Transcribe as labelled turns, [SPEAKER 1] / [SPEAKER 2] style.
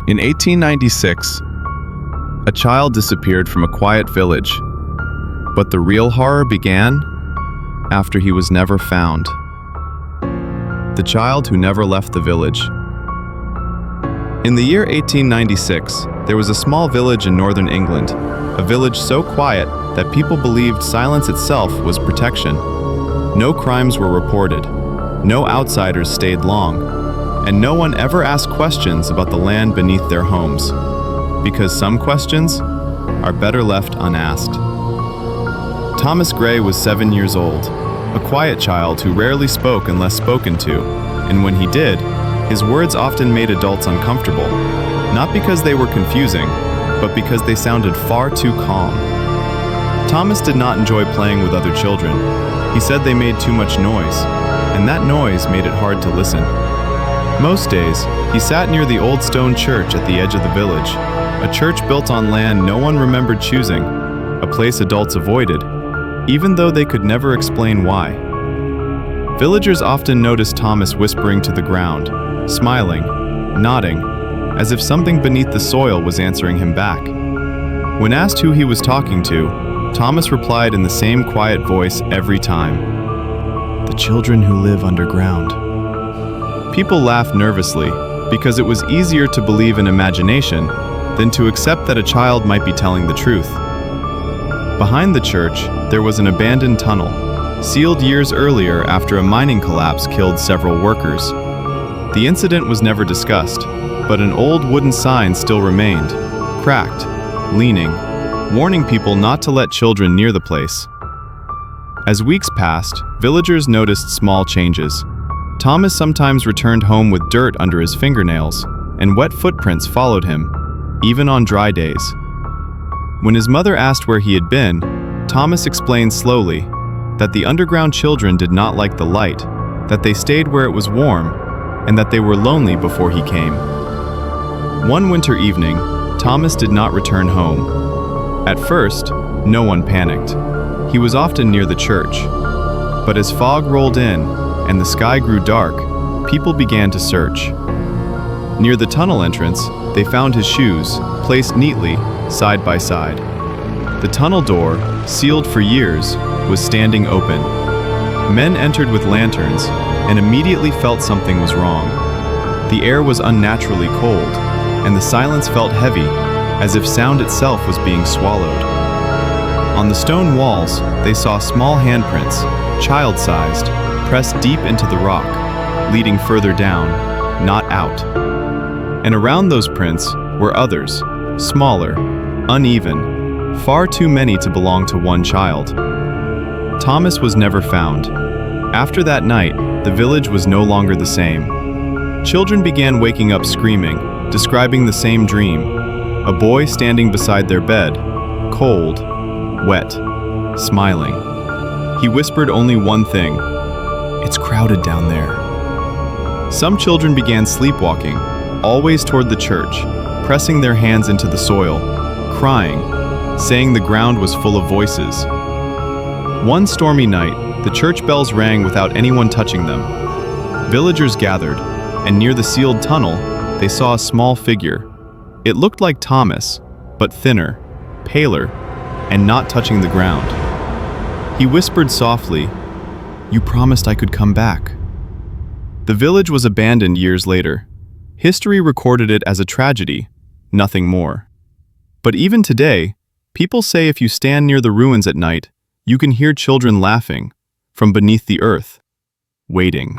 [SPEAKER 1] In 1896, a child disappeared from a quiet village, but the real horror began after he was never found. The child who never left the village. In the year 1896, there was a small village in northern England, a village so quiet that people believed silence itself was protection. No crimes were reported, no outsiders stayed long, and no one ever asked questions about the land beneath their homes, because some questions are better left unasked. Thomas Gray was 7 years old, a quiet child who rarely spoke unless spoken to, and when he did, his words often made adults uncomfortable, not because they were confusing, but because they sounded far too calm. Thomas did not enjoy playing with other children. He said they made too much noise, and that noise made it hard to listen. Most days, he sat near the old stone church at the edge of the village, a church built on land no one remembered choosing, a place adults avoided, even though they could never explain why. Villagers often noticed Thomas whispering to the ground, smiling, nodding, as if something beneath the soil was answering him back. When asked who he was talking to, Thomas replied in the same quiet voice every time, "The children who live underground." People laughed nervously because it was easier to believe in imagination than to accept that a child might be telling the truth. Behind the church, there was an abandoned tunnel, sealed years earlier after a mining collapse killed several workers. The incident was never discussed, but an old wooden sign still remained, cracked, leaning, warning people not to let children near the place. As weeks passed, villagers noticed small changes. Thomas sometimes returned home with dirt under his fingernails, and wet footprints followed him, even on dry days. When his mother asked where he had been, Thomas explained slowly that the underground children did not like the light, that they stayed where it was warm, and that they were lonely before he came. One winter evening, Thomas did not return home. At first, no one panicked. He was often near the church. But as fog rolled in and the sky grew dark, people began to search. Near the tunnel entrance, they found his shoes, placed neatly, side by side. The tunnel door, sealed for years, was standing open. Men entered with lanterns and immediately felt something was wrong. The air was unnaturally cold, and the silence felt heavy, as if sound itself was being swallowed. On the stone walls, they saw small handprints, child-sized, pressed deep into the rock, leading further down, not out. And around those prints were others, smaller, uneven, far too many to belong to one child. Thomas was never found. After that night, the village was no longer the same. Children began waking up screaming, describing the same dream. A boy standing beside their bed, cold, wet, smiling. He whispered only one thing, "It's crowded down there." Some children began sleepwalking, always toward the church, pressing their hands into the soil, crying, saying the ground was full of voices. One stormy night, the church bells rang without anyone touching them. Villagers gathered, and near the sealed tunnel, they saw a small figure. It looked like Thomas, but thinner, paler, and not touching the ground. He whispered softly, "You promised I could come back." The village was abandoned years later. History recorded it as a tragedy, nothing more. But even today, people say if you stand near the ruins at night, you can hear children laughing from beneath the earth, waiting.